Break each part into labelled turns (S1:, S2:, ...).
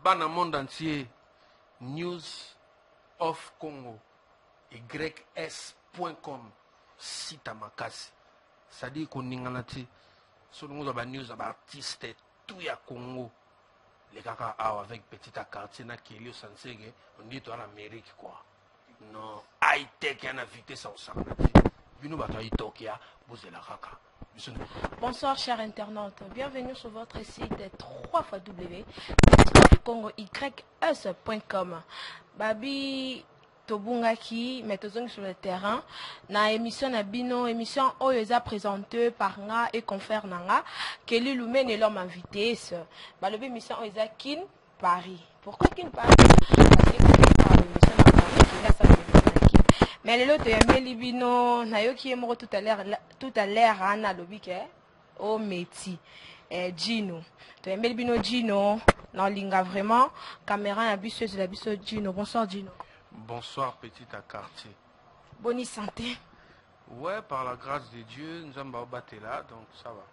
S1: Dans le monde entier, News of Congo, ys.com, site à Makasi. C'est-à-dire qu'on y a sur le monde news artistes tout ya Congo. Les gars avec petit quartier na Kelly au Sansege, on dit en Amérique quoi. Non, high tech y a une vitesse au Sanati. Bino bataille Tokia, vous êtes la kaka.
S2: Bonsoir chers internautes, bienvenue sur votre site www.congoys.com. Babi Tobungaki, mettons sur le terrain. Na émission na bino, émission Oyoza présentée par nga et confrère nanga. Kelly Lumen est l'homme invité. Balobi émission Oyoza Kin Paris. Pourquoi Kin Paris? Mais l'autre est Libino, Nayoki est mort tout à l'heure, Anna Lobike, au métier, Gino. Tu es Libino Gino, non, linga vraiment, caméra ambitieuse, la biseau Gino. Bonsoir Gino.
S1: Bonsoir petit à quartier.
S2: Bonne santé.
S1: Ouais, par la grâce de Dieu, nous sommes battus là, donc ça va.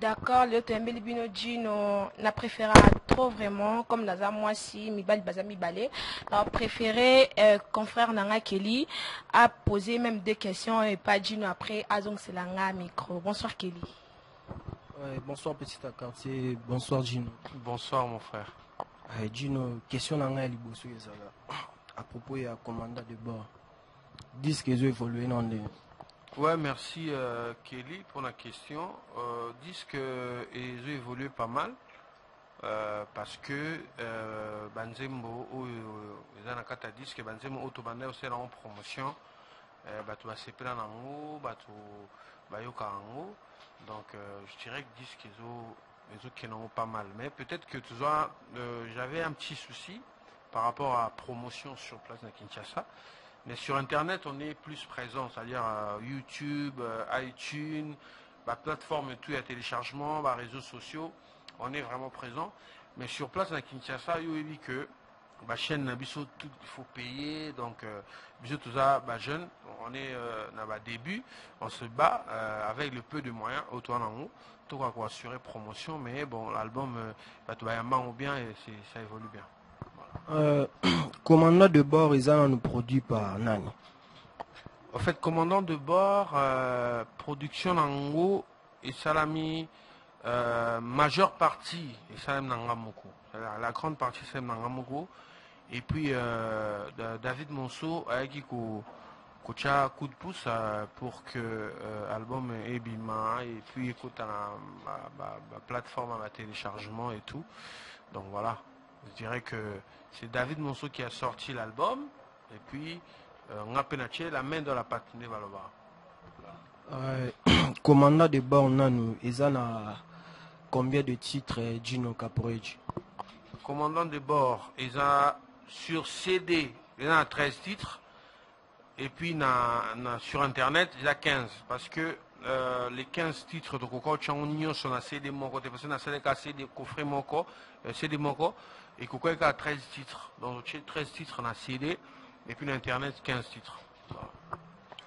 S2: D'accord, le temps Libino Gino n'a préféré trop vraiment comme Naza moi si Mibali Bazami Balé n'a préféré confrère Nanga Kelly a posé même deux questions et pas Gino après Azong Selanga micro. Bonsoir Kelly.
S3: Ouais, bonsoir petit à quartier, bonsoir Gino.
S1: Bonsoir mon frère.
S3: Gino, question Nanga Liboso à propos du commandant de bord. Disent qu'ils ont évolué dans les...
S1: Ouais, merci Kelly pour la question. Disent qu'ils ont évolué pas mal parce que Banzembo, les anakata disent que Banzembo Autobanda aussi en promotion, Batou Basepela Nango, Batou Bayoka Nango. Donc je dirais que disent qu'ils ont pas mal. Mais peut-être que tu vois, j'avais un petit souci par rapport à la promotion sur place de Kinshasa. Mais sur Internet, on est plus présent, c'est-à-dire YouTube, iTunes, plateforme et tout, il y a téléchargement, réseaux sociaux, on est vraiment présent. Mais sur place, à Kinshasa, il y a dit que la chaîne, il faut payer, donc tout ça, jeune, on est dans le début, on se bat avec le peu de moyens, autour en haut, tout pour assurer promotion, mais bon, l'album, ou bien, et ça évolue bien.
S3: Commandant de bord, ils ont nous produit par Nani.
S1: En fait, commandant de bord, production en haut, et salami, majeure partie, et salam Nangamoko. La grande partie, c'est Nangamoko. Et puis, David Monceau a dit qu'il a un coup de pouce pour que l'album est bima, et puis écoute la plateforme à téléchargement et tout. Donc voilà. Je dirais que c'est David Monceau qui a sorti l'album et puis on a pénétré la main dans la patinée Valoba.
S3: Commandant de bord, ils ont combien de titres Gino Caporetti?
S1: Commandant de bord, ils ont sur CD, il a 13 titres et puis sur internet, il a 15 parce que les 15 titres de Coco Changonio sont à CD Moko, parce que c'est CD coffret Moko, CD Moko. Et Coco a 13 titres. Donc 13 titres dans la CD. Et puis l'internet 15 titres.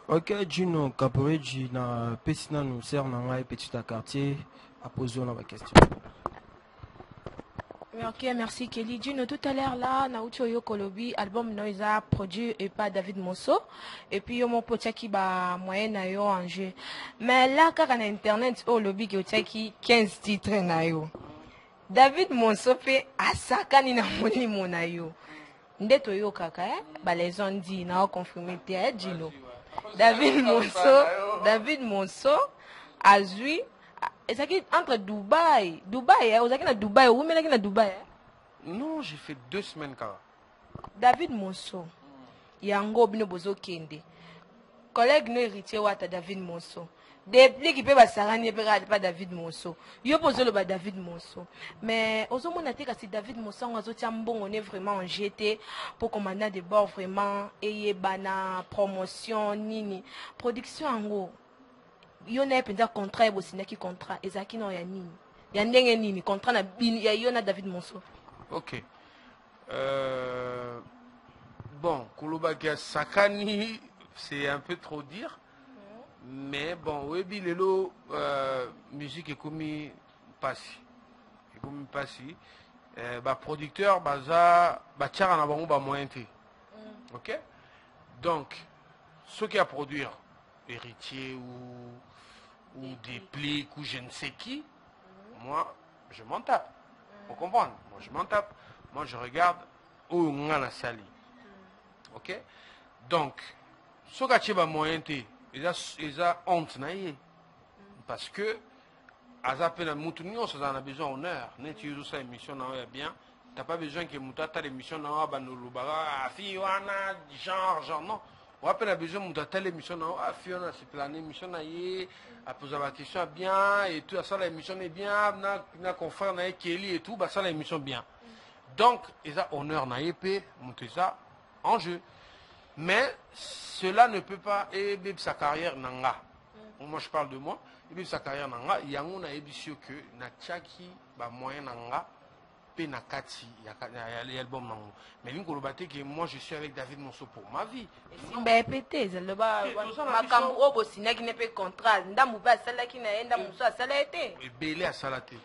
S3: Ok, Gino Caporetti, na Pessina nous sert dans un petit quartier à poser la question.
S2: Ok, merci Kelly. Gino, tout à l'heure là, Naoutio Yokolobi, album Noisa produit et pas David Monceau. Et puis mon pote qui ba moyen na yo en jeu. Mais là, quand on a internet, oh lobby qui 15 titres na yo. David Monceau fait asakani na moni monayo. Ndeto yo kaka les ont dit na confirmé Gino. David Monceau a joué entre Dubaï, na Dubaï, où mais na Dubaï.
S1: Non, j'ai fait 2 semaines quand.
S2: David Monceau. Yango bino bozo kende. Collègue no héritier wata David Monceau. Depuis qu'il peut passer pas David Monceau. Yo pose le David Monceau. Mais aux hommes on a dit que si David Monceau on est vraiment en GT pour commander de bord vraiment et bana promotion nini production en gros. Yo n'a pas contrat et aussi n'a qui contrat et ça qui non ya nini. Ya ndenge nini contrat na bin ya yo na David Monceau.
S1: OK. Bon, Koloba Sakani, c'est un peu trop dire. Mais bon, oui, lelo musique est comme passi. producteur baza batiaka na bango bamoyen te. Ok, donc ceux qui a produire héritier ou des pliques ou je ne sais qui, moi je m'en tape. Vous comprenez? Moi je m'en tape. Moi je regarde où on a sali. Ok, donc ceux qui a moyen te ils ont honte na ye parce que Azapena Moutounion, ça en a besoin d'honneur. Tu as ça émission bien. Tu n'as pas besoin que Moutata l'émission n'a pas Banoloubara, Fiona, genre, non. On a besoin de l'émission n'a Fiona, c'est plané, l'émission n'a a posé la question bien, et tout ça, l'émission est bien, na confrère n'a Kelly et tout, ça l'émission bien. Donc, ils ont honneur n'a épée, Moutesa en jeu. Mais cela ne peut pas aider sa carrière nanga. Moi je parle de moi. Et puis sa carrière nanga, il y a un émission que na tchaki ba moyen nanga pe na kati ya album nanga. Mais l'incolobate que moi je suis avec David Monceau pour ma vie.
S2: Ben pété, c'est le bas makambo bosina qui n'est pas contrat. Ndamu ba sala qui na enda muso sala été.
S1: Et belé à salaté.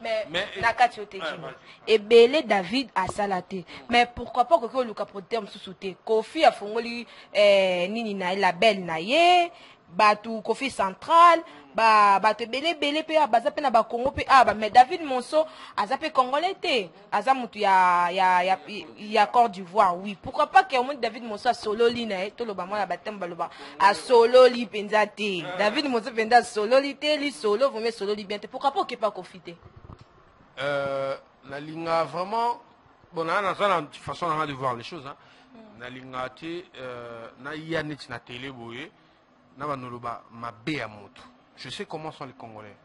S2: Mais na kati ote kino. Et belé David à salaté. Mais pourquoi pas que Luka producteur msusute. Kofi a fongoli nini na la belle na ye. Batu Kofi Central batu belé pe baza pe na ba Congo pe mais David Monceau azape congolais te azamutu ya Côte d'Ivoire. Oui, pourquoi pas que David Monceau solo li na to loba mona batem baloba a solo li penza te David Monceau penza solo li te li solo vous solo li bien te pourquoi pas que pas Kofi te
S1: la linga vraiment bon na une façon de voir les choses hein. Na linga te na yanit na télé boye. Je sais comment sont les Congolais.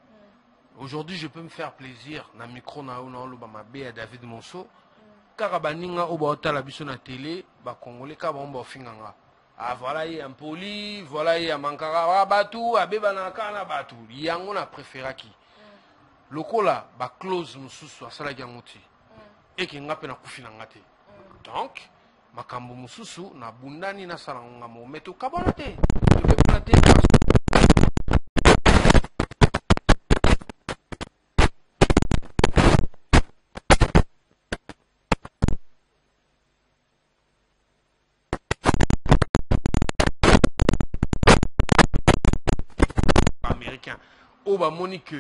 S1: Aujourd'hui, je peux me faire plaisir na micro na à David Monceau. Car baninga obota la biso na télé, ba Congolais ka bomba finganga. Ah voilà il un poli, voilà il mankara batu, abeba na kana batu. Yango na préféra qui. Lokola ba close mususu asala yanguti. Et ki ngape na kufina ngate. Donc makambo mususu na bundani na salanga mo meto kabona te. Américain. Oh bah Monique,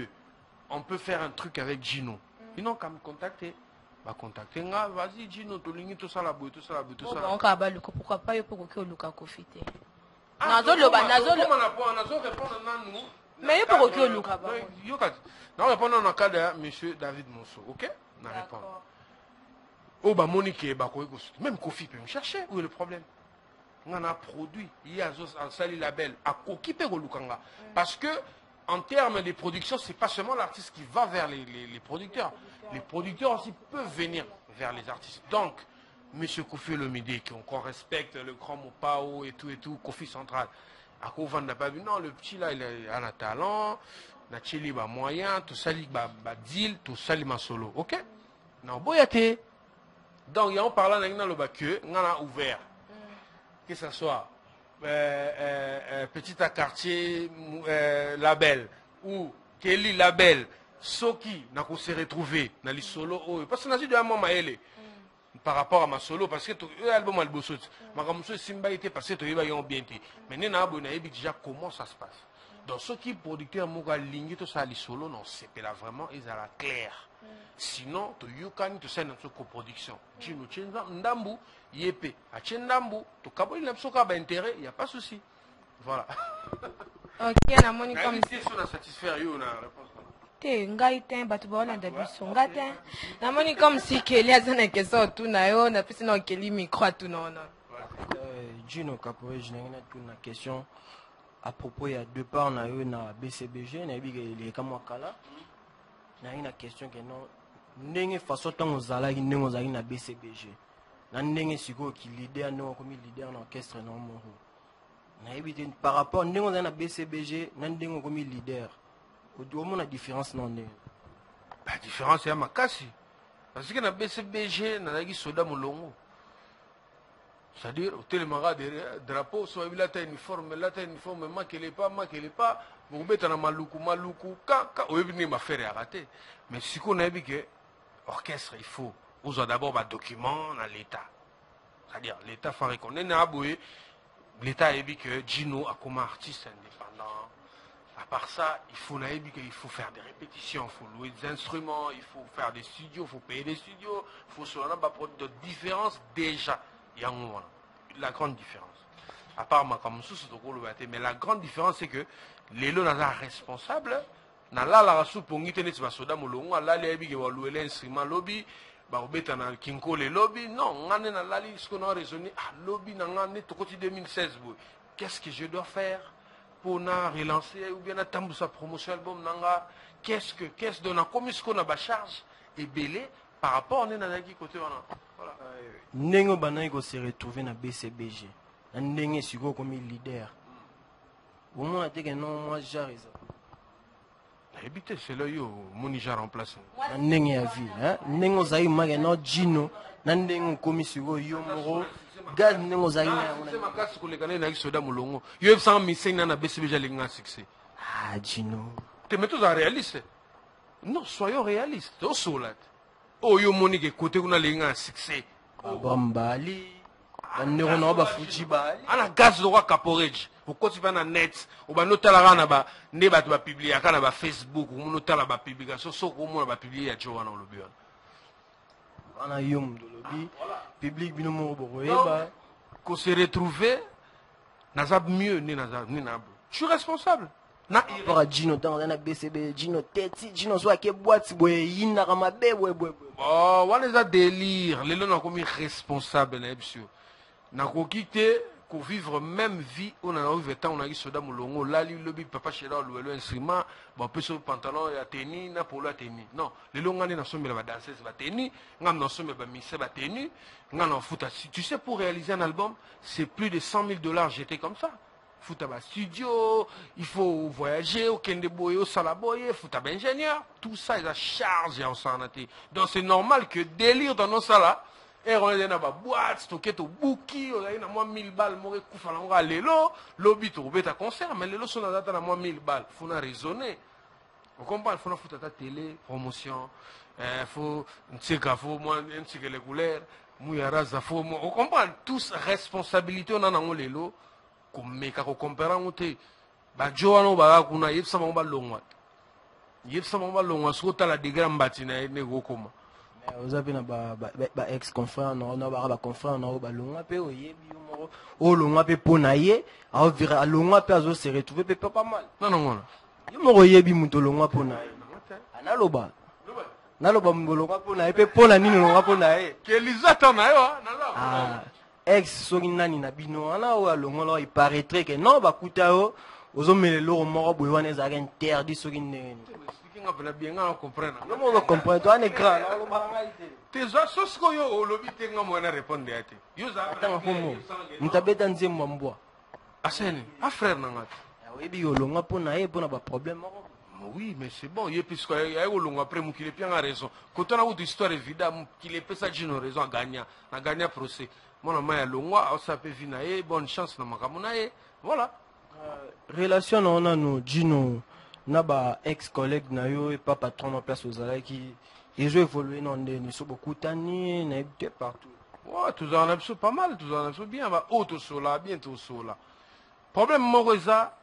S1: on peut faire un truc avec Gino. Ils n'ont qu'à me contacter. Bah contacter nga, vas-y Gino, tout lingi tout ça la boue, tout ça la boue, tout ça.
S2: Pourquoi pas yo pour que Luka Kofite.
S1: Nazo
S2: mais il faut que Luka ba.
S1: Non, répondre dans le cas de monsieur David Monceau, OK? Na répondre. Oh bah Monique ba ko même Kofi peut me chercher, où est le problème? On a produit, il y a un sali label à Koki pe Lukanga parce que en termes de production, c'est pas seulement l'artiste qui va vers les producteurs. Les producteurs aussi peuvent venir vers les artistes. Donc, monsieur Kofi Olomide, qu'on respecte le grand Mopao et tout, Kofi Central. À Kovan n'a pas vu, non, le petit là, il a un talent, il a moyen, tout ça, il a deal, tout ça, il a solo. Ok? Non, boyate. Donc, il y a un parlant dans le bac, on a ouvert. Que ce soit petit à quartier label ou Kelly label, Soki, n'a qu'on s'est retrouvé dans les solos. Parce que n'a dit un moment par rapport à ma solo, parce que l'album a le beau saut. Ma comme Simba était passé, tu vas y bien. Mais n'est pas déjà comment ça se passe. Donc ceux qui producteurs m'ont ligné tout ça les solo, non, c'est là vraiment ils à la claire. Sinon, tu yukan tu sais notre coproduction. Tu nous tiens ndambu yépé. À ndambu, tu kabo il n'a pas intérêt, il y a pas de souci. Voilà.
S2: OK, na moni comme
S1: si on a satisfait you na réponse.
S2: Te ngai te batu ba na dabiso ngate. Na moni comme si Kelly azana question tout na yo na pisi na Kelly micro tout non.
S3: Gino Capoe, je n'ai une question à propos il y a deux parts na yo na BCBG na bi les kamwakala. Na une question que non ndenge façon tant ozala ki ndenge ozali na BCBG. Na ndenge siko ki leader non comme leader na orchestre non moro. Na ebité par rapport ndenge ozali na BCBG na ndenge comme leader. Au moins la différence non ndenge.
S1: La différence est à makasi. Parce que na BCBG na lagi soda molongo. C'est-à-dire, au télémara des drapeaux, soit il a ta uniforme, ma qu'elle est pas, vous mettez en maluku, ka, au venu m'a fait rater. Mais si qu'on a vu que, orchestre, il faut. Vous avez d'abord un document dans l'État. C'est-à-dire, l'État fait reconnaître, l'État a dit que Gino a comme artiste indépendant. À part ça, il faut faire des répétitions, il faut louer des instruments, il faut faire des studios, il faut payer des studios, il faut se rendre de différence déjà. Il y a la grande différence. À part ma comme mais la grande différence c'est que les lots sont responsables. Na la soupe pour ngite net basoda molongo la lebi ke walouer l'instrument lobby ba obeta na kinko le lobby non ngane na lali ce qu'on a raisonné lobby na ngane to côté 2016 boy qu'est-ce que je dois faire pour na relancer ou bien na tambu sa promotion album nanga qu'est-ce de na comme ce qu'on a ba charge et belé par rapport on est na qui côté voilà
S3: Nengo bana ko se retrouver na BCBG ndenge siko comme leader au moins te que non moi j'arrive
S1: habité c'est là yo monija remplace
S3: ndenge ya vie hein ndenge zai mage no Gino na ndenge komi siko yo moro gaz ndenge zai na
S1: c'est ma casse ko le kana na soda molongo yo sans miseng na BCBG linga succès
S3: Gino
S1: te mettons à réaliste non soyons réalistes au solat oh yo monique côté kuna linga succès
S3: Bambali bandeko na ba fuji bali
S1: ana gaz do kwa caporage pourquoi tu vas na net ou ba notala na ba ne ba tu ba publier kana ba Facebook ou notala ba publication so ko mo ba publier ya Joana lobi
S3: ana yom do lobi public bino mo boyeba
S1: ko se retrouver na za mieux ni na je suis responsable na
S3: para Gino dans na BCB Gino teti Gino so ke boîte boye yina ka mabe boye
S1: oh wana za délire lelo na komi responsable na ebsio na ko quitter ko vivre même vie on a eu temps on a eu soda molongo lali lobi papa chera lo instrument bon peu sur pantalon ya tennis na polo ya tennis non lelo ngani na somela ba danseuse ba tennis ngam na somela ba mise ba tennis ngana futa tu sais pour réaliser un album c'est plus de $100,000 j'étais comme ça futa ba studio il faut voyager au kende boye au salaboye futa ba ingénieur tout ça ils a charge en santé donc c'est normal que délire dans nos salles et on est dans la boîte, stocké au bouki, on a eu 1000 balles, on a lelo, lobby to beta concert, mais lelo son date à 1000 balles, faut na raisonner. On comprend, il faut foutre ta télé, promotion, faut un faut moi un petit les couleurs, mouillera ça faut on comprend tous responsabilité on a dans lelo, comme meka ko compare on te, ba joano ba kuna yepsa ba longwa. Yepsa ba longwa so ta la degram batina ne go koma.
S3: Vous avez un ex-confrère, on a un confrère, on a un longa pe oyebi moro o longa pe ponaye a vira longa pe azo se retrouver pe pas mal.
S1: Non non.
S3: Yo moro yebi muto longa ponaye. Analoba. Naloba mbologa ponaye pe pona nini longa ponaye.
S1: Que Lisa na yo
S3: na ex soki nani na bino ana o longa lo il paraîtrait que non ba kutao ozo melelo moro boy wana za interdit soki nene.
S1: Bien comprendre.
S3: Non, on comprend. Toi, un écran.
S1: Tes os que yo lobby tenga mo na répondre ate. Yo za.
S3: Attends, comment? Mutabeta nzembo mboa.
S1: Aseni, a frère nanga.
S3: Oui, bi olonga pona e pona ba problème.
S1: Oui, mais c'est bon. Yé puisque y a olonga après mu kile bien a raison. Quand on a une histoire évidemment qu'il est pesa Gino raison gagner, na gagner procès. Mon ama ya longwa, ça peut vinae, bonne chance na makamuna e. Voilà.
S3: Relation on a no Gino naba ex-collègue na yo et pas patron en place aux alais qui ils ont évolué dans des niveaux beaucoup tani na été partout.
S1: Ouais, tous en as pas mal, tous en as bien, bah auto sola, bientôt sola. Problème moisa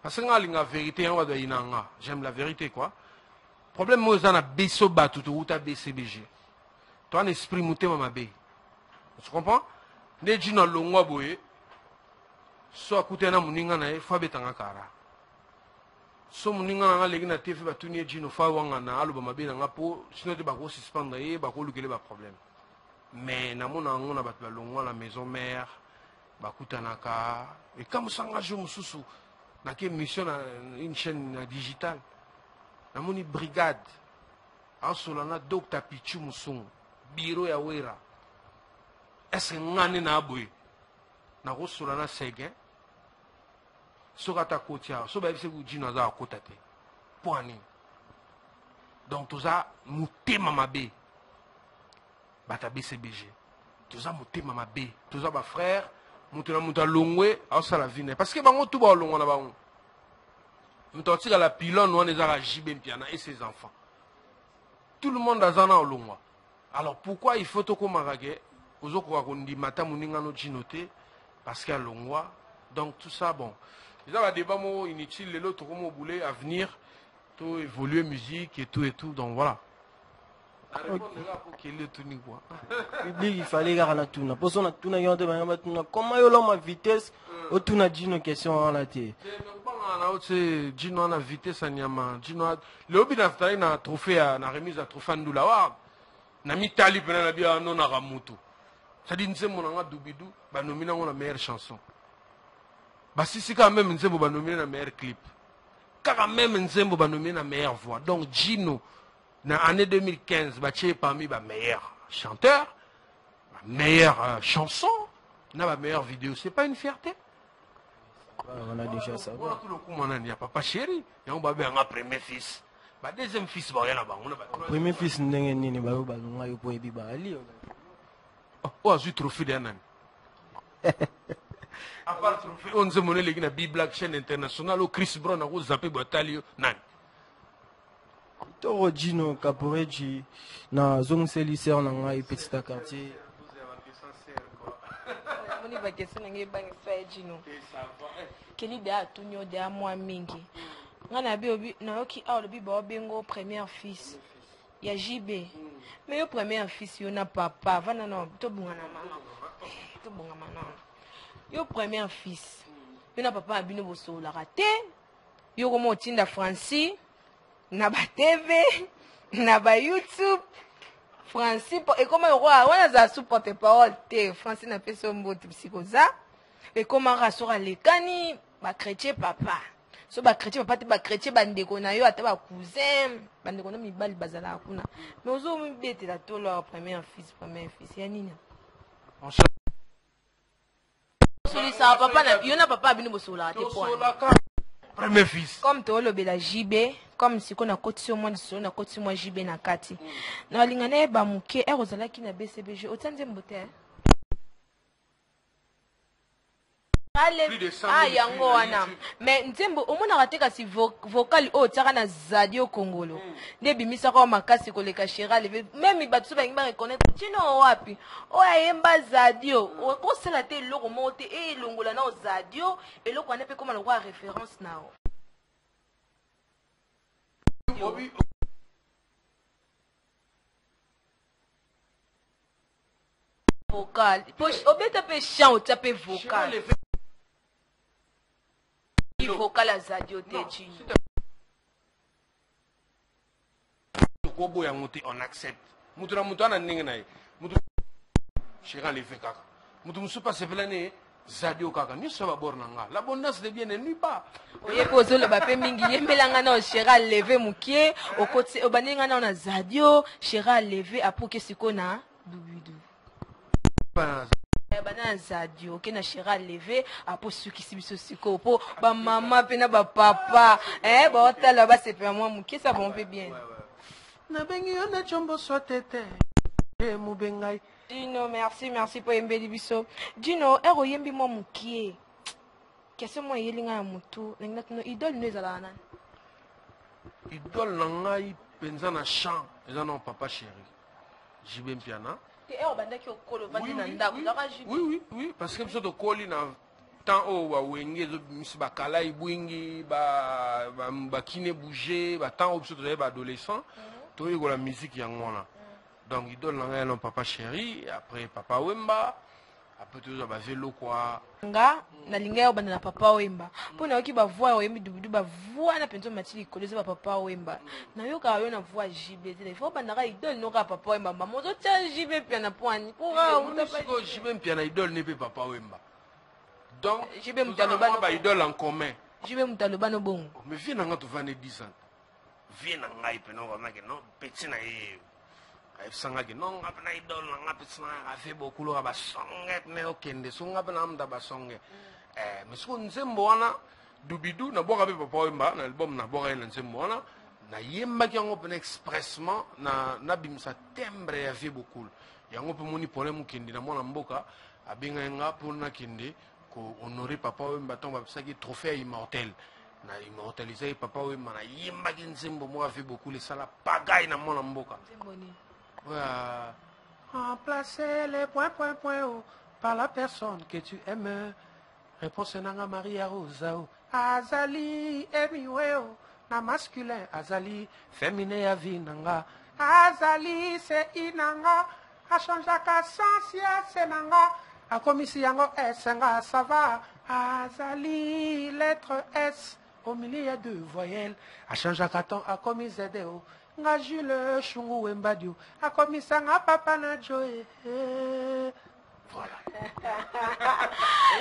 S1: parce que la vérité on va de inanga. J'aime la vérité quoi. Problème moisa na beso batu to uta BCBG. Toi un esprit muté mama be. Tu comprends? Ne jina longwa boye. So akute na muninga na e fa betanga kara. So muninga nga legi na TV batuni Gino fa wanga na aluba mabina nga po sinon te bako suspendre ye bako lukele ba problème mais na mona ngona bat ba longwa la maison mère bakutanaka et comme sanga jo mususu na ke mission na une chaîne digitale na moni brigade en solana docteur Pichu Musung bureau ya wera est-ce ngani na boy na ko solana sege sokata kotia so ba bise ku Gino za kotate poani donc toza mutema mabe bata BCBG toza mutema mabe toza ba frère mutuna muta longwe au sala vine parce que bango tout ba longwa na bango mutotika la pylone wana za JB Mpiana et ses enfants tout le monde a zana olongwa. Alors pourquoi il faut que marage ozoko kondi mata muninga no chinote parce qu'il y a longwa. Donc tout ça bon. Il y a des débats inutiles les autres comme boulé à venir tout évoluer musique et tout donc voilà.
S3: Il fallait garder tout na poso na tuna yonde ba tuna comment yo la vitesse o tuna dino question en la té
S1: na otse dino na vitesse anyama dino le obi na ftai na trophée na remise à trophée ndula wa na mitali pena na bia no na ramutu ça dit nzembo na dubidu ba nomina na meilleure chanson ba sisi quand même nzembo ba nomina na meilleur clip quand même nzembo ba nomina na meilleure voix donc Gino dans l'année 2015, Baché est parmi les meilleurs chanteurs, la meilleure chanson, la meilleure vidéo. C'est pas une fierté?
S3: On a déjà ça.
S1: Il n'y a pas chéri. Il y a un premier fils. Deuxième fils, il y a un
S3: premier fils. Il y a un
S1: trophée d'un an. À part trophée, on se monnaie la Bible chaîne internationale, Chris Brown a zappé Batalio.
S3: Toro Gino Caporeji na zone lycée na ngai petit quartier.
S2: Moni ba question ngai bang fa Gino. Keli da tunyo da mwa mingi. Ngana bi obi na yoki a obi ba obengo premier fils. Ya JB. Mais yo premier fils yo na papa vana no to bunga na mama. To bunga mama. Yo premier fils. Yo na papa abino boso la raté. Yo ko mo tinda Francis. Na ba TV, na ba YouTube, Francis, et comment on a za supporte parole te Francis na peso mbote psychosa, et comment rasura les kani ba chrétien papa. So ba chrétien papa te ba chrétien bandeko na yo ata ba cousin, bandeko na mibali bazala kuna. Mais ozo mbete la to leur premier fils, ya nini? Celui ça papa na yo na papa bino bosola te point.
S1: Premier fils.
S2: Comme tu as la JB, comme si on a côté moi on a côté moi JB na kati. Na lingane ba muke e rozala ki na BCBG otande mbote. Yango wana. Mais nzembo omona rateka si vocal o tsaka na Zadio Kongolo. Nde bimisa kwa makasi koleka Shera leve même batsu ba ngba reconnaître tino wapi. O ayemba Zadio. O sala te loko mote e longola na Zadio et loko ane pe comme le roi référence nao. Vocal. Poche obeta pe chant o tape vocal. Vocal à Zadio Teji.
S1: On accepte. Moutoura Moutouana Ningenai. Moutou Chira les fait caca. Moutou Moussoupa se plané. Zadio Kaka. Nous sommes à Bornanga. L'abondance de bien n'est pas.
S2: Oye pozo le bapé mingi. Yembelanga na Chira levé moukier. Au côté, au baninga na Zadio. Chira levé à pour que sikona. Doubidou. Bana Zadio ke na Chira levé apo suki sibiso siko po ba mama pe na ba papa ba otala ba se pe moi muke ça bon fait bien
S1: na bengi ona chombo swatete mu bengai
S2: Dino merci pour yembeli biso Dino ero yembi moi mukie kese moi yelinga ya mutu ninga tuno idole no ezala nani
S1: idole na ngai penza na chant ezana papa chéri JB Mpiana. Oui, parce que nous avons un temps où nous avons bougé, temps où nous avons adolescents, nous avons la musique. Donc, il donne papa chéri, après papa Wemba, après tout ça, vélo quoi.
S2: Nga, na linga bana na papa Wemba. Pona oki ba voix oyembi dubidu ba voix na pento matili koleze ba papa Wemba. Na yo ka yo na voix JB. Il faut bana ka idole no ka papa Wemba. Maman zo tia JB pia na poani. Pourquoi on t'a pas
S1: JB pia na idole ne peut papa Wemba. Donc,
S2: JB mutaloba
S1: ba idole en commun.
S2: JB mutaloba no bon.
S1: Mais viens nga tu vas ne 10 ans. Viens nga ipe no ba ke no petit na e sanga ki non apna idol nga petsna fait beaucoup lo ba songet ne okende sunga pena amda ba songe mais so nzembo wana dubidu na boka be papa Wemba na album na boka na nzembo wana na yemba ki yango pena expressement na bimsa timbre ya fait beaucoup yango pe moni problème kindi na mwana mboka abenga nga pour na kindi ko honorer papa Wemba tomba sa ki trophée immortel na immortaliser papa Wemba na yemba ki nzembo moi a fait beaucoup les sala pagaille na mona mboka remplacer les points par la personne que tu aimes. Réponse nanga Maria Rosa Azali emiweo na masculin Azali féminin ya vie nanga Azali c'est inanga a changé ka sensia c'est nanga a komisi yango S nga ça va Azali lettre S au milieu de voyelles a changé ka ton a commis ZO nga Jules Chungu Wembadio a commis nga papa na Joe. Voilà.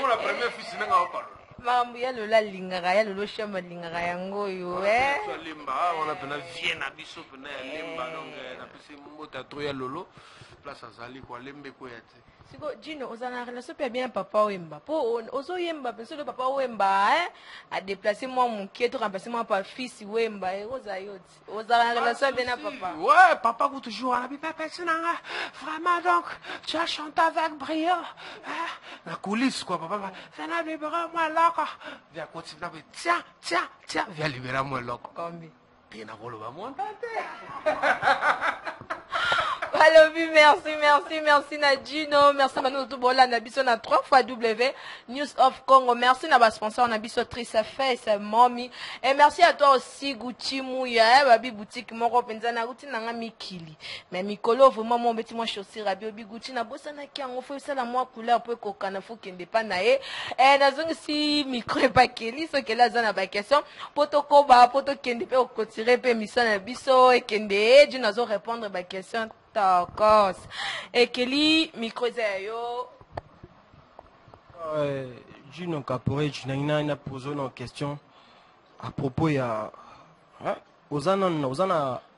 S1: On la première fille c'est nga parle.
S2: Mambu ya lola lingaka ya lolo shamba lingaka yango yo eh.
S1: So limba on a pena viena biso pena limba donc na pesi mota to ya lolo place azali kwa lembe ko yate.
S2: Siko Gino ozana relation pe bien papa Wemba. Po ozo yemba penso de papa Wemba a déplacer moi mon qui to remplacer moi par fils Wemba et oza yoti. Ozana relation bien papa.
S1: Ouais, papa vous toujours à la bible personnanga. Vraiment donc tu as chanté avec brio. La coulisse quoi papa. Ça n'a libéré moi là quoi. Viens continuer tiens, viens libérer moi là.
S2: Combien?
S1: Bien à vouloir moi tante.
S2: Alobi, merci Nadino, merci Manu Tubola, Nabiso na 3 fois W, News of Congo, merci na ba sponsor Nabiso Trisa Face, Mommy, et merci à toi aussi Gucci Mouya, babi boutique moko penza na ruti nanga mikili, mais mikolo vraiment mon beti moi chaussure rabi obi Gucci na bossa na ki ango fo sala moi couleur po kokana fo kende pa na e, et nazongi si micro e pa keli so kela za na ba question, poto kende pe okotire pe mission na biso e kende, je nazo répondre ba question. D'accord. Et Kelly, micro yo.
S3: Gino Caporet, je n'ai posé une question à propos il aux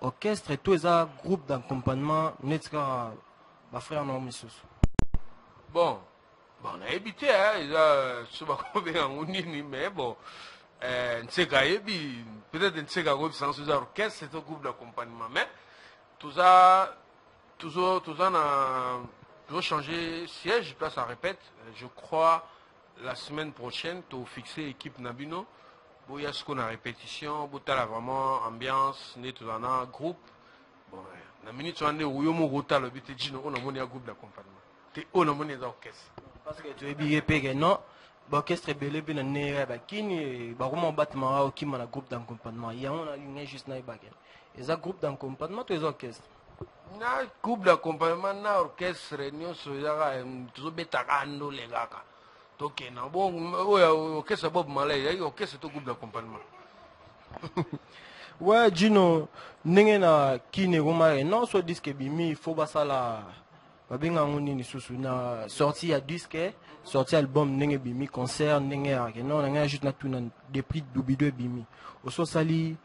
S3: orchestre et tous les groupes d'accompagnement netka ma frère non monsieur.
S1: Bon, on a évité ils a souvent combien on ni mais bon ntseka yebi peut-être ntseka groupe sans ces orchestre c'est un groupe d'accompagnement mais tout ça toujours changer siège, là ça répète. Je crois la semaine prochaine, tu as fixé équipe Nabino. Bon, il y a ce qu'on a répétition, bon, tu as vraiment ambiance, tu as un groupe. Bon, la minute tu as un le but est on a un groupe d'accompagnement. Tu as un orchestre.
S3: Parce que tu es bien payé, non? L'orchestre est belé, bien né, bakini, barouman batma, au qui m'a groupe d'accompagnement. Il y a un juste na bagen. Et un groupe d'accompagnement, tu es orchestre.
S1: Na groupe d'accompagnement na orchestre réunion soyaka tozobetaka ndole kaka tokena bon oyo orchestre Bob Marley ya orchestre to groupe d'accompagnement.
S3: Ouais Gino ndenge na kine komare non so disque bimi faut basala babenga nini susu na sorti ya disque sorti album ndenge bimi concert ndenge ya non ndenge juste na tuna depuis dubido bimi oso sali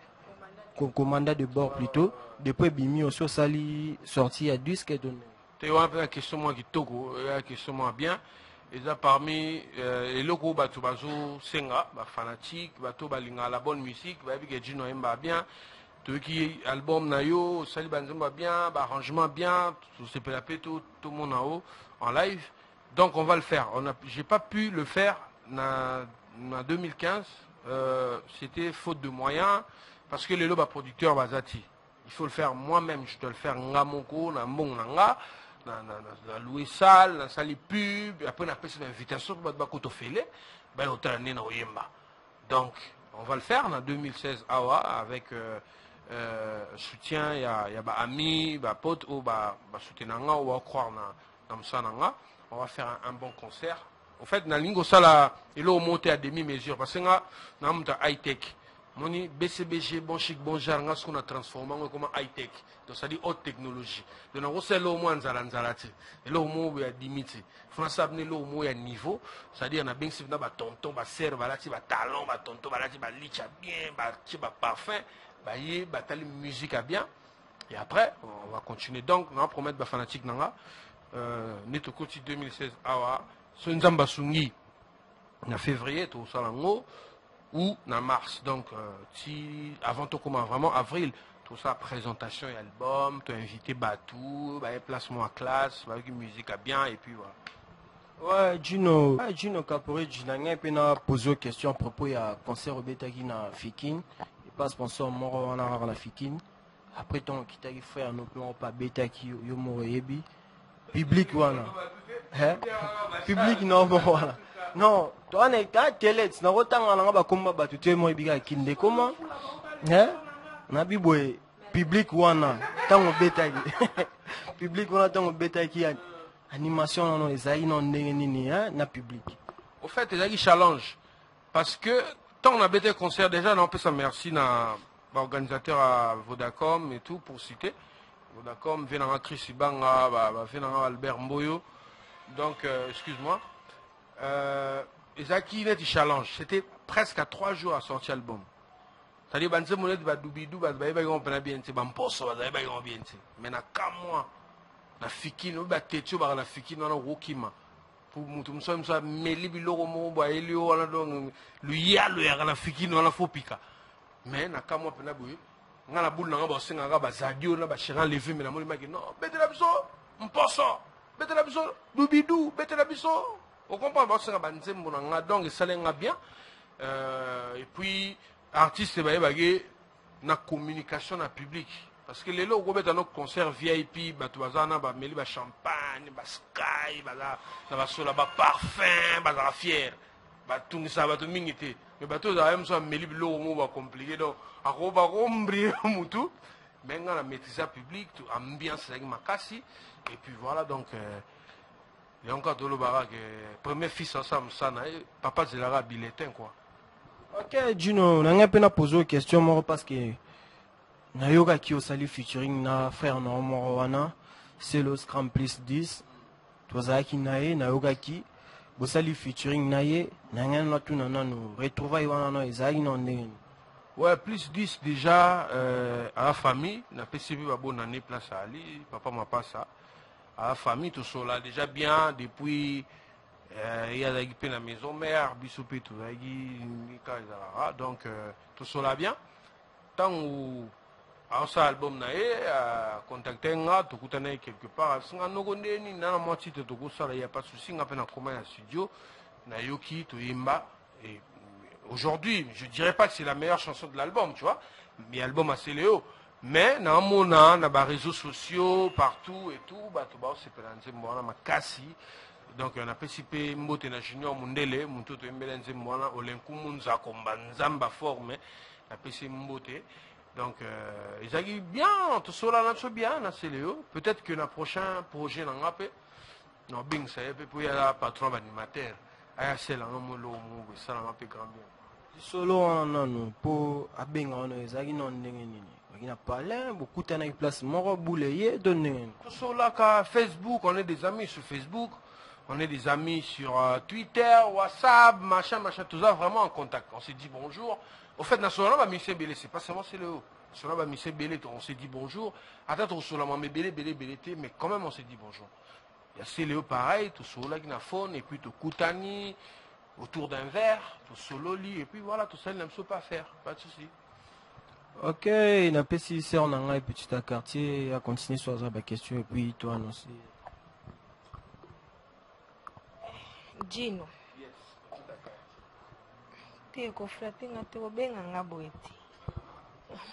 S3: commandant de bord plutôt depuis bimi aussi sali sorti à disque et donné.
S1: Tu vois une question moi qui toko une question moi bien et ça parmi les locaux bato bazo senga ba fanatique bato balinga la bonne musique ba bi ke Gino emba bien tout qui album na yo sali banzemba bien ba arrangement bien tout c'est pelapé tout le monde en haut en live donc on va le faire j'ai pas pu le faire na 2015 c'était faute de moyens. Parce que les lobes producteurs bazati, il faut le faire moi-même, je dois le faire ngamoko, na mbong nanga, na louer salle, na salle pub, après on appelle cette invitation pour battre koto fele, ben on t'a na oyemba. Donc on va le faire en 2016 awa avec soutien, il y a ba amis, ba potes ou ba soutien nanga ou va croire na msananga, on va faire un bon concert. En fait na lingo sala il est monté à demi-mesure parce que na muta high tech. Moni BCBG bon chic bon genre ce qu'on a transformé comme high tech donc ça dit haute technologie donc on sait au moins nzalati et là au moins il y a limite français amener là au moins il y a niveau ça dit on a bien si na ba tonton ba serre ba lati ba talon ba tonton ba lati ba licha bien ba parfum ba yé ba tali musique à bien et après on va continuer donc on va promettre ba fanatique nanga neto koti 2016 awa so nzamba sungi en février tout ça lango ou en mars. Donc, si avant tout comment vraiment avril, tout ça, présentation et album, tu as invité Batou, bah, placement à classe, avec une musique à bien, et puis voilà.
S3: Ouais, Gino Caporé, Gino, puis na posé une question à propos du concert au Betaki na Fikin. Il pas sponsor moro wana la Fikin. Après ton kitaki frère no plan pas Betaki yo moro yebi. Public wana. Hein? Public non wana. Non, toi n'est pas télé, na rotanga na ba komba ba tu te mo biga kinde comment? Hein? Na biboy public wana tango Betaki. Public wana tango Betaki animation non ezali non nini hein na public.
S1: Au fait, il y a un challenge parce que tant on a bêté concert déjà, on peut s'en merci na organisateur à Vodacom et tout pour citer. Vodacom, vient Chris Ibanga, vient Albert Mboyo. Donc excuse-moi. Ezaki net challenge. C'était presque à 3 jours à sortir l'album. C'est-à-dire banze monet ba doubidou ba ba on peut bien c'est ban poso ba ba bien c'est. Mais na kamwa na fikino ba tetio ba na fikino na rokima. Pour mutu mso meli biloko mo ba elio wana donc luyalo ya na fikino na fopika. Mais na kamwa pena boye ngana bulu na ba singa ba zadio na ba chiran lever mais na moli maki non bete la biso mposo bete la biso doubidou bete la biso. On comprend ba singa ba nzembo na nga donc salenga bien et puis artiste bagé na communication na public parce que les locaux dans nos concerts VIP bato bazana ba meli ba champagne ba sky ba na ba sola ba parfum ba la fier ba tout ça ba to mingité mais bato za même so meli bilo mo ba compliqué donc akoba rombri mutu mais nga na maîtrise public tout ambiance avec makasi et puis voilà donc il y a encore de l'obara que premier fils ensemble ça na papa zelara bulletin quoi.
S3: Ok, Gino, on a pas posé une question parce que Nayoga qui osali featuring na frère Normoro c'est le Scrum Plus 10. Toza qui nae Nayoga qui bosali featuring nae nanga na tuna nanu retrouvailles wana na ezali non ndenge.
S1: Ouais, plus 10 déjà à la famille, n'a pas suivi ma bonne année place à Ali, papa m'a pas ça. À la famille tout cela déjà bien depuis il y a des gens à la maison mère, bisopé tout donc tout cela bien. Tant où à ça album naé contacté nga tout coûter quelque part singa nogonde ni na moitié de tout ça il y a pas de souci nga pe na comment un studio na yoki to imba et aujourd'hui je dirais pas que c'est la meilleure chanson de l'album tu vois mais album assez léo mais na mona na ba réseaux sociaux partout et tout ba to ba c'est pelanze moi na makasi. Donc on a participé Mbote na Junior Mundele, Muntoto Mbelenze Mwana, Olenku Munza Komba Nzamba forme, on a participé Mbote. Donc ils ont bien, tout cela là bien, c'est Léo. Peut-être que le prochain projet n'a pas, non bing ça y est, puis il y a la patron animateur, ah c'est là on le mot, ça n'a pas grand bien.
S3: Solo non pour abing on les a non n'engeni. Il n'a pas l'air beaucoup de place moro bouleye donner.
S1: Tout cela qu'à Facebook, on est des amis sur Facebook. On est des amis sur Twitter, WhatsApp, machin, tout ça, vraiment en contact. On s'est dit bonjour. Au fait, national va Michel Bélé, c'est pas seulement c'est le haut. National va Michel Bélé, on s'est dit bonjour. Attends, sur la mamie Bélé, mais quand même on s'est dit bonjour. Il y a Céléo pareil, tout solo qui n'a faune, et puis tout Koutani, autour d'un verre, tout solo lit, et puis voilà, tout ça, il n'aime pas faire, pas de souci.
S3: Ok, il n'a pas si c'est en anglais, petit quartier, à continuer sur la question, et puis toi annoncer.
S2: Gino. Te kofrate nga te obenga nga boeti.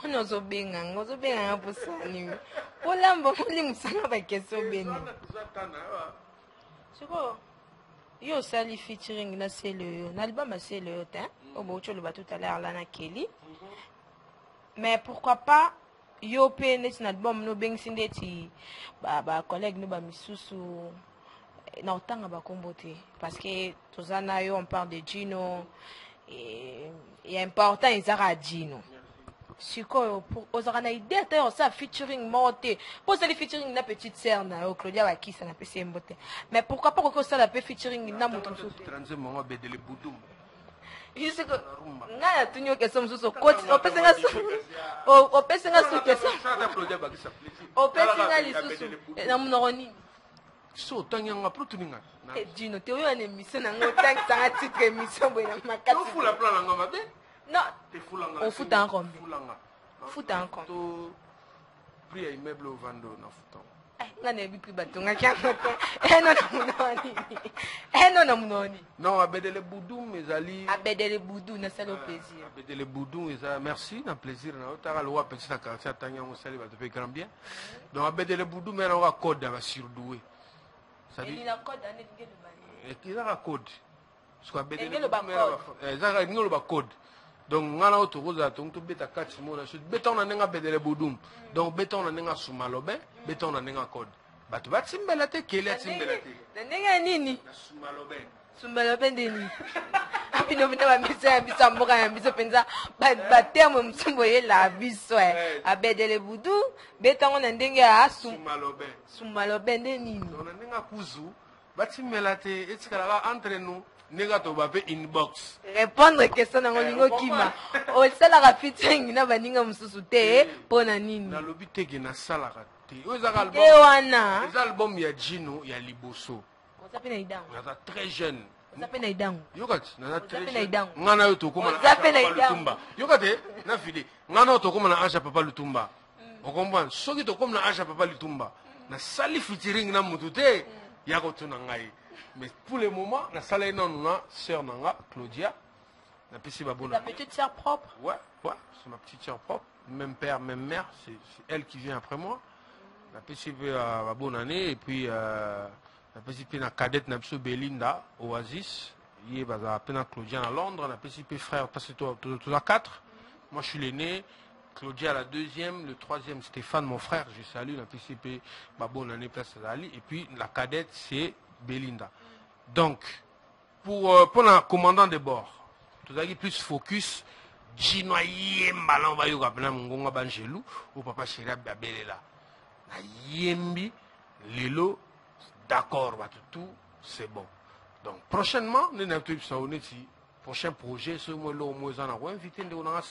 S2: Mwana ozobenga nga posani. Polamba moli musanga ba keso beni. Siko yo sali featuring na c'est le l'album c'est le temps. Obo cholo ba tout à l'heure là na Kelly. Mais pourquoi pas yo pe net na album no beng sindeti ba collègue no ba misusu na otanga bakombote parce que tozana yo on parle de Gino et important ezara Gino siko pour ozara na idée ta ça featuring monté pour ça les featuring na petite sœur na Claudia Wakisa na PC Mbote mais pourquoi pas que ça la featuring na moto soute
S1: 35 mois bedele boudum
S2: Ici que nga tunyo ke somo so coach opesenga so ke opesenga lisusu na mnoni
S1: so tanyanga protuninga
S2: Gino te oyo na émission na ngo tank sanga titre émission boy na makati
S1: to fula plan nga mabe
S2: non
S1: te fulanga
S2: on fout encore
S1: fulanga
S2: fout encore
S1: to prix immeuble au vendo na futon
S2: nga na bipi batonga kya moto eno na munoni eno na munoni
S1: non abedele boudou ezali
S2: abedele boudou na salo plaisir
S1: abedele boudou eza merci na plaisir na otaka lo petit na quartier atanya mo sali ba te grand bien donc abedele boudou mais na wa code ba surdoué ça dit
S2: la code ane ngelo bali
S1: et qui a code parce que abedele
S2: ngelo ba code
S1: ezaka ngelo ba code donc ngana otokoza donc to beta kati mona so beta na nenga bedele boudou donc beta na nenga sumalobe beta na nenga code bato batimbela te kele atimbela te
S2: na nenga nini
S1: na sumalobe
S2: sumalobe ndeni bino bino ba misa ya biso mboka ya biso penza ba terme msumbo ye la biso abedele boudou beta na ndenge ya
S1: sumalobe
S2: sumalobe ndeni
S1: donc na nenga kuzu batimbela te etikala entre nous nega to ba pe inbox
S2: répondre question na ngolingo kima o sala ka featuring na baninga mususu te pona nini
S1: na lobi tege na sala ka te o za album
S2: e wana
S1: ez album ya Gino ya Liboso
S2: o sape na idango
S1: na très jeune
S2: o sape na idango
S1: yokati na très
S2: na idango
S1: ngana yo to koma na
S2: sape na
S1: Papa
S2: idango
S1: Lutumba yokate na fide ngana yo to koma na Aja Papa Lutumba o comprendre soki to koma na Aja Papa Lutumba na sali featuring na mutu te ya ko tuna ngai. Mais pour le moment, la salle est non, sœur Nanga, Claudia, la petite babona.
S2: Ta petite sœur propre?
S1: Ouais, c'est ma petite sœur propre. Même père, même mère, c'est elle qui vient après moi. La petite babona et puis la petite la cadette n'a pas Belinda, Oasis. Il y a peine Claudia à Londres, la petite frère, parce que toi, tu as 4. Moi, je suis l'aîné. Claudia la deuxième, le troisième Stéphane, mon frère, je salue la petite babona place d'Ali. Et puis la cadette, c'est Belinda. Donc, pour le commandant de bord, tu as plus focus, Gino Yemba, on va y avoir un bangelou, ou papa chéri Babelela. Yembi, Lilo, d'accord, tout, c'est bon. Donc, prochainement, nous avons prochain projet, ce mois-là, on a invité, on a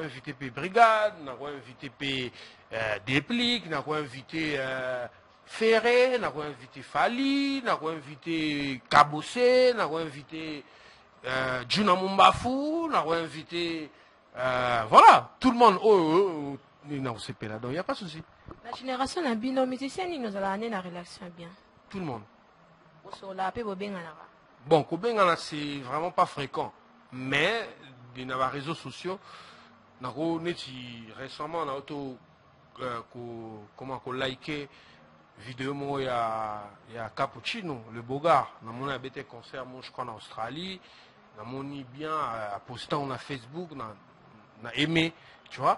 S1: invité Brigade, on a invité Déplique, on a invité Ferré, n'a invité Fali, n'a invité Kabossé, n'a invité Juna Mumbafu, n'a invité voilà, tout le monde. Oh, non, c'est pas là, donc il n'y a pas de souci.
S2: La génération n'a pas de musiciens, nous allons amener la relation bien.
S1: Tout le monde.
S2: Bon,
S1: Kobengana, c'est vraiment pas fréquent, mais dans les réseaux sociaux, récemment, on a auto comment liker vidéo moi il y a Cappuccino le Bogart na mon abité concert moi je crois en Australie na moni bien à poster on a Facebook na aimé tu vois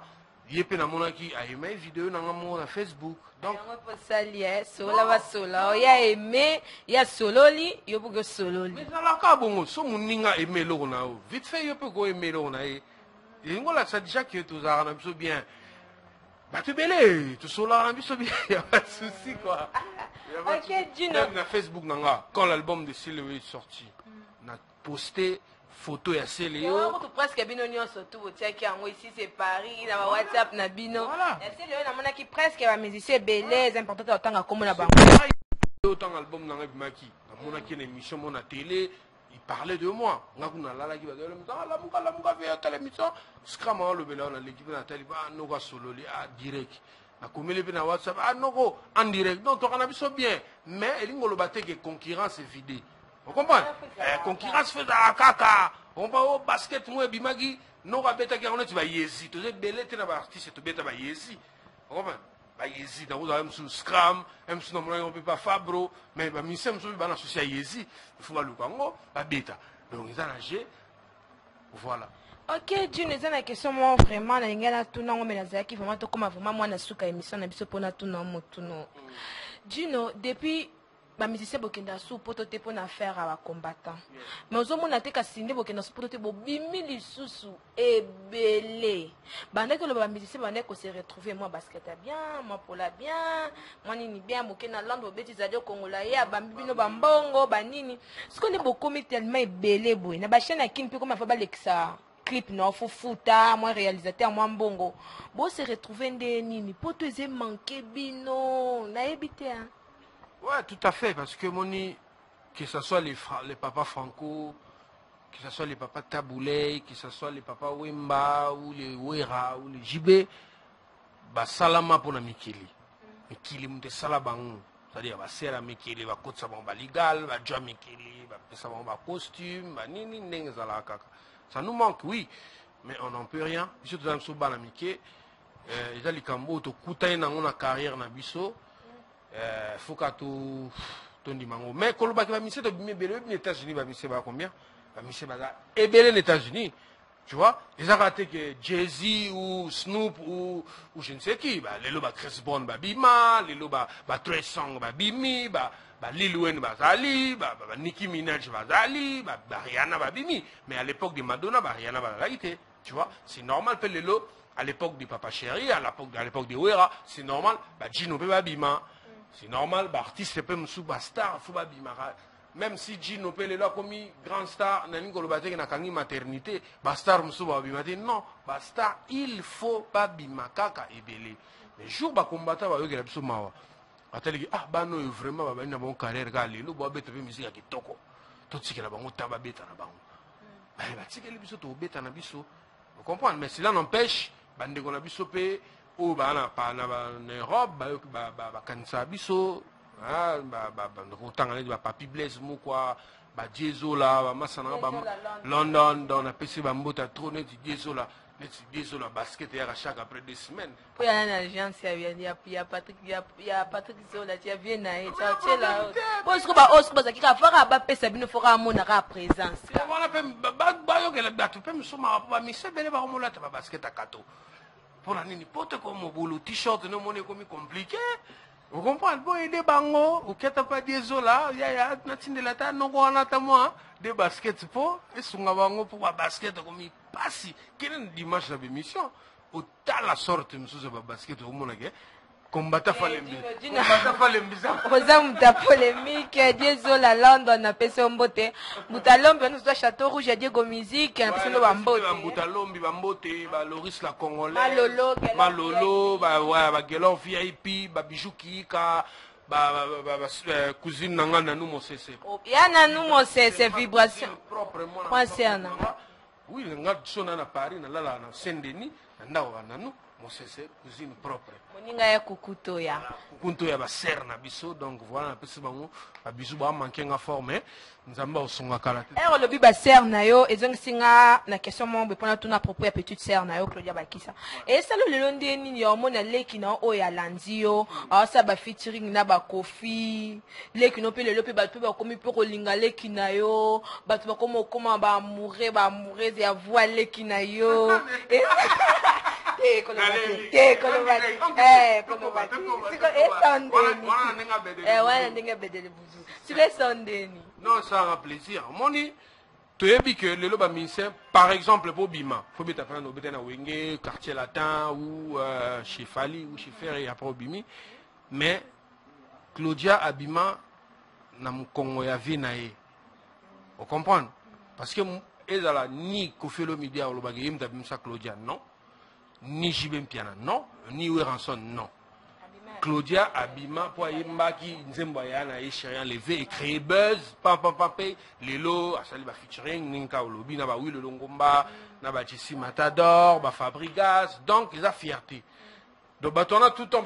S1: yepé na mona qui a aimé vidéo na mon na Facebook donc
S2: on peut saluer sola va sola il a aimé il y a sololi yo pour que sololi
S1: mais ça la ka bongo so muninga aimé lo na vite fait yo peut go aimé lo na et ngola ça déjà que tout ça na biso bien. Bah tu belé, tu sois là, il n'y a pas de souci quoi.
S2: Ok, Gino.
S1: Même sur Facebook, quand l'album de Céléo est sorti, on a posté photo de Céléo.
S2: On a presque bino nyon surtout, ici c'est Paris, dans WhatsApp, na bino.
S1: Voilà.
S2: Céléo, on a qui presque va musicien belé, c'est important autant comme la banque.
S1: Autant album dans Maki, on a une émission à la télé. Il parlait de moi. On a la Scram le bel on a l'équipe de la télé, no solo direct. Na communiqué sur WhatsApp, no en direct. Donc on a vu ça bien, mais il y a une concurrence vidée. Vous comprenez? Concurrence fait à caca. On va au basket, moi bimagi, no va bêta qui on est va yezi. Tu sais belé tu n'as artiste tu bêta va yezi. Vous comprenez? Va yezi. Donc vous avez sur Scram, même si on peut pas Fabro, mais bah misem sur ba associé yezi. Il faut le Congo, va bêta. Donc ils ont âgé. Voilà.
S2: Ok, Dieu nous a la question moi vraiment na ngala tuna ngome na zaki vraiment to comme vraiment moi na suka émission na biso pona tuna motuno. Dino depuis ba musicien bokenda su poto te pona faire à combattant. Mais ozomona te ka sinde bokenda su poto te bo bimi lisusu ebele. Bande que le ba musicien bande ko se retrouver moi basket bien, moi pola bien, moi nini bien bokenda land obeti za dio kongola ya bambino bambongo banini. Ce qu'on est beaucoup tellement ebele boy. Na ba chaîne akini pe comme fa ba lexa clip non fufuta moi réalisateur moi mbongo bo se retrouver nde nini poto eze manqué bino na ebité hein.
S1: Ouais, tout à fait, parce que moni que ce soit les papas Franco, que ce soit les papas Taboulay, que ce soit les papas Wemba ou les Wera ou les JB, bah salama pour la Mikili. mikili mute sala bango c'est-à-dire basera mikili bakotsa bango baligal bajwa mikili bapesa bango bacostume banini ndenge ezalaka kaka ça nous manque oui mais on n'en peut rien biso toza biso bana mike eza likambo oyo tokutani nango na carrière na biso foka tondima yango mais kolobaki bamise tobimi ebele oyebi na États-Unis bamise baa combien bamise baza ebele na États-Unis tu vois ils ont raté que Jay-Z ou Snoop ou je ne sais qui lelo ba Chris Brown babima lelo ba Trey Songz babimi ba Lil Wayne bazali ba Nicki Minaj bazali ba Rihanna babimi mais à l'époque de Madonna Rihanna bazali tu vois c'est normal pe lelo à l'époque de Papa Chéri à l'époque de Wera c'est normal ba Gino pe babima c'est normal ba artiste pe msu ba star faut babima même si Gino pe lelo komi grand star na ningo lobate na kangi maternité ba star msu ba babima non ba star il faut babima kaka ebele mais jour ba combattant ba yokela biso mawa atali bano vraiment ba bana bon carrière ga lelo bo beta pe musique ya kitoko to tsikela bango taba beta na bango ba tsikela biso to beta na biso vous comprenez mais cela n'empêche bande ko na biso pe o bana pa na Europe ba kanisa biso ba ndokotanga ba Papi Blaise mu kwa ba Diezola ba masana ba London dans na PC ba mbota trop net Diezola la basket chaque après 2 semaines.
S2: Pour y aller à l'agence, il y a Patrick Zola, tu viens là, tu es là. Parce que ça qui va faire un peu ça, il faut mon présence.
S1: Voilà, tu peux me sommer, mais c'est bel et bien la basket à kato. Pour la n'importe comment boulot, t-shirt, non monnaie comme compliqué. Vous comprenez? Bon, il y a des bangos, ou qu'est-ce pas des zola, il y a de la taille, non, on a moi, des baskets pour, et son bango pour la basket comme il passe. Quel est le dimanche de l'émission? Au tas la sorte, monsieur, de basket au monde, combattant Falembi. Combattant Falembi.
S2: Aux hommes polémique, des zola London, a fait son beauté. Boutalombe, nous sommes Château Rouge, Diego Musique, un peu de bambote.
S1: Boutalombe, bambote, Loris la Congolais.
S2: Malolo,
S1: Gelon VIP, Bijou Kika, cousine Nanga Nanou Mosese.
S2: Il y a Nanou Mosese, vibration.
S1: Oui, nous sommes à Paris, nous sommes à Saint-Denis, nous sommes à Nanou Mosese, cousine propre.
S2: Moninga ya kukuto ya.
S1: Kukuto ya ba ser na biso, donc voilà, pesi bango, ba bisu ba manquer nga forme, nzamba osonga kala.
S2: Le bi ba ser na yo, ezong singa na question mo be pona tuna propos ya petite ser na yo Claudia Bakisa. Et ça le londe ni yo mona leki na o ya landio, ça ba featuring na ba Kofi, leki no pe le lope ba pe ba komi pe ko linga leki na yo, ba tu ba komo ba amoureux ya voix leki na yo.
S1: Non, ça a plaisir. Moni, tu as dit que le loba ministère, par exemple, pour Bima, il faut bien t'apprendre au Bétana Wenge, quartier latin, ou chez Fali, ou chez Ferré, après au Bimi. Mais Claudia Abima, na Congo ya Vinae. Vous comprenez? Parce que ni Kofelo Media ou le bagayim d'Abimsa Claudia, non. Ni Jibem Piana, non. Ni Weranson, non. Claudia Abima, pour Yimbaki, Nzemboyana, et Chérian levé et créer buzz, pam, Lelo, Asali ba featuring, Ninka ou Lobi, Naba Will Longomba, Naba Jessi Matador, Ba Fabrigas, donc ils ont fierté. Donc, on a tout le temps,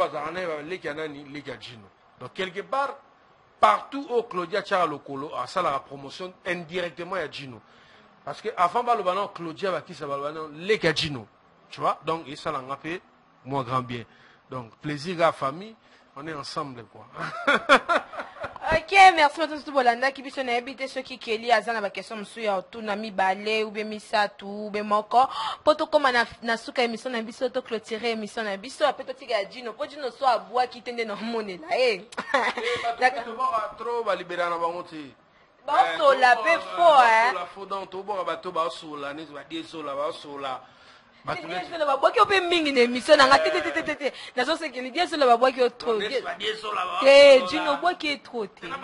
S1: les Kanani, les Gajino. Donc, quelque part, partout où Claudia tient le colo, à ça la promotion indirectement à Gino. Parce que avant Balobano, Claudia va qui ça Balobano, les Gajino. Tu vois, donc, et ça l'a rappelé, moi, grand bien. Donc, plaisir à la famille, on est ensemble, quoi.
S2: Ok, merci à tous Bolanda qui puisse habiter ceux qui Kelly azana ba question msu ya tout na mi balé ou be misatu ou be moko poto comme na suka émission na biso to clôturer émission na biso après to tiga Gino po Gino so aboa ki tende na mone la
S1: d'accord trop ba libérer na bango ti
S2: ba so la pe fo
S1: la fo donc to bo ba to ba so la ne ba die so la ba so la
S2: Dieu babwaki ope mingi na émission na nga te na so sekeli Dieu so la babwaki o trop te Gino bwaki trop te na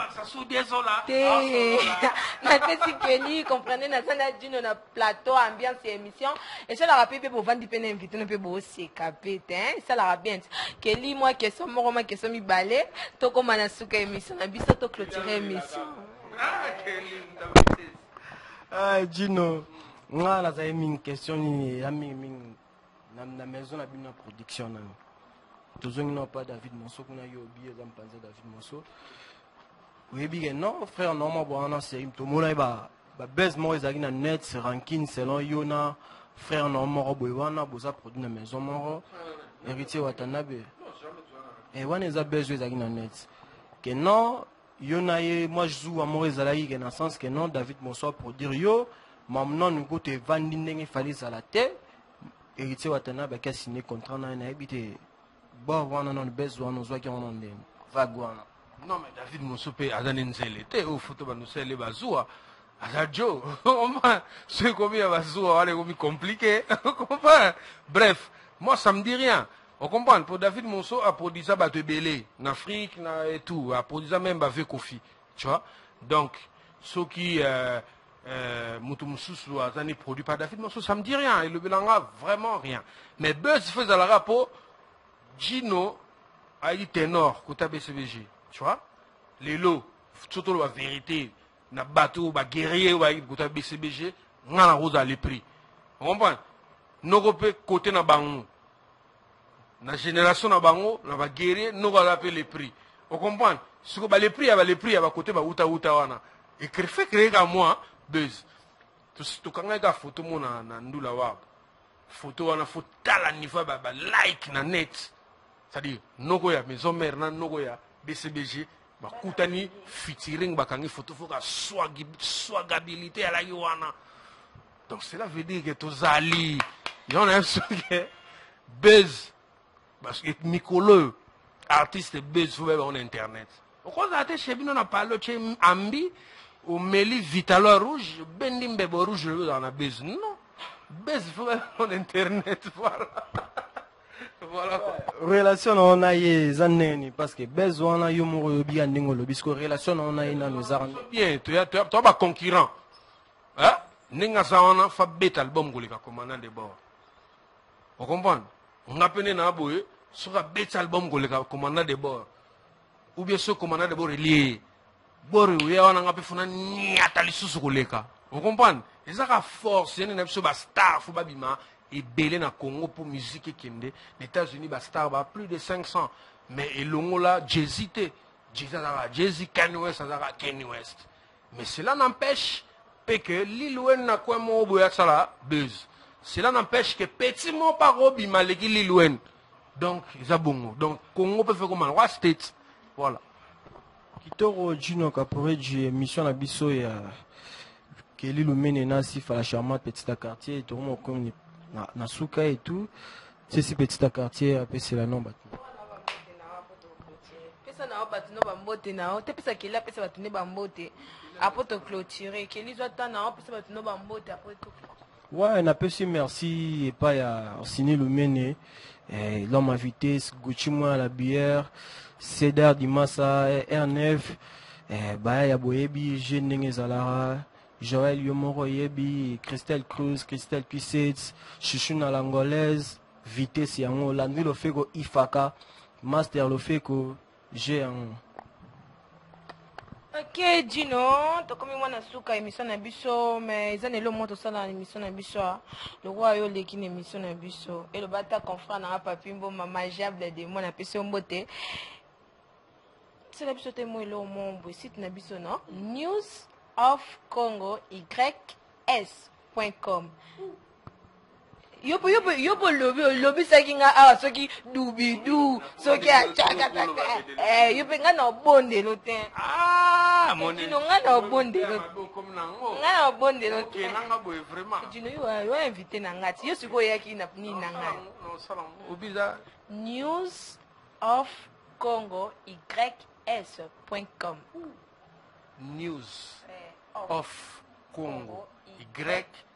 S2: pesi keli comprenez na sana Gino na plateau ambiance émission et ça la rappelle pe pour vendre pe na invité na pe bo seka pe te ça la rappelle keli moi question moko ma question mi balé to koma na suka émission na biso to clôturer émission
S3: Gino nga nazali mingi question nini ya mingi na maison na bino production nani tozongi na pas David Monso kuna yobi ezampanza David Monso oyebi ke non frère normal bwana série tomona ba base moko ezalaki na net ranking selon yo na frère normal boye wana boza produit na maison moko héritier Watanabe wana eza base ezalaki na net que non yo na ye moi je joue amour ezalaki ke na sens que non David Monso produire yo maintenant nous côté vandi ndenge fallait ça la terre héritier Watanabe qui a signé contrat na habité bon wana non base wana zo ki on ndenge vague wana.
S1: Non, mais David Monsope, Azan Nzele, au photo, nous sommes les Bazoua. Azadjo, c'est combien Bazoua, c'est compliqué. Bref, moi, ça me dit rien. On comprend, pour David Monso, a produit ça, bah, de Belé, en Afrique, et tout, a produit ça même, bah, Kofi. Tu vois? Donc, ceux qui, Moutoumsous, Azan est produit par David Monso, ça me dit rien. Et le Belanga, vraiment rien. Mais Buzz faisait la rapport, Gino, a dit ténor, côté BCBG. Tu vois, les lots, surtout la vérité, na bateau, ba guerrier, ba BCBG, na rose à les prix. On comprend? Nous côté na bango, na génération na bango, na ba guerrier, nous va appeler les prix. On comprend? Ce que ba les prix, à ba côté ba uta wana. Et fait créer à moi, Buzz. Tout quand il y a photo mo na ndula wa, photo wana photo tala niveau ba like na net. C'est-à-dire, nous ya maison mère na nous ya BCBG, bakutani featuring bakangi photo foka swagabilité à la Yohana. Donc cela veut dire que tous ali, il y en a que Buzz, parce que Mikolo, artiste Buzz, vous en internet. Pourquoi vous avez chez nous, on a parlé de Ambi, ou Meli Vitalo Rouge, Bendim Bebo Rouge, dans la Buzz. Non, Buzz, vous en internet, voilà. Voilà.
S3: Relation on a eu zaneni parce que besoin na yo mo bien ndingolo bisko relation on a eu na nos armes
S1: bien tu as concurrent hein ninga sawana fa beta album golika commandant de bord on comprend on a peine na boye sur un beta album golika commandant de bord ou bien ce commandant de bord lié bord ya wana ngape funa nyata lisusu goleka on comprend ezaka force yene na biso ba star fu babima et belé na Congo pour musique kende les États-Unis ba star ba plus de 500 mais elongo là Jay-Z Kanye West Kanye West mais cela n'empêche que Lil Wayne na quoi mo boya sala Buzz cela n'empêche que petit mo pa robi maleki Lil Wayne donc ça bongo donc Congo peut faire comme roi state voilà
S3: Kitoro Gino Kapore du mission na biso ya Kelly Lumene na si fa la charmante petite quartier tout mon comme na souka et tout c'est si petit quartier après c'est la nom
S2: pesa na batu no bambote na te pesa kila pesa batu ne bambote après te clôturer keli zo tana pesa batu no bambote après tout
S3: ouais na pesi merci et pas ya signé le mene l'homme à vitesse Gucci moi la bière Cedar Dimasa R9 ba ya boyebi Jenenge Zalara Joël Yomoro Yebi, Christelle Cruz, Christelle Cuisset, Chuchuna l'angolaise, Vitesse Yango, Landry Lofeko Ifaka, Master Lofeko, G1.
S2: Ok, Gino, tu comme moi na suka émission na biso, mais ils ont le mot ça dans l'émission na biso. Le roi yo leki na émission na biso et le bata confrère na papimbo mamageable de moi na peso mbote. C'est la biso te moi le mon site na biso non? News of Congo ys.com yopo lobi sakinga awa soki dubidu soki achaka taka yopo nga na bonde lote
S1: ah moni
S2: no nga na bonde lote
S1: comme nango
S2: nga na bonde lote
S1: nanga boy vraiment
S2: dino yo invité na ngati yo siko yaki na ni na ngati
S1: non salam obiza
S2: News of Congo ys.com
S1: news of Congo ys.com.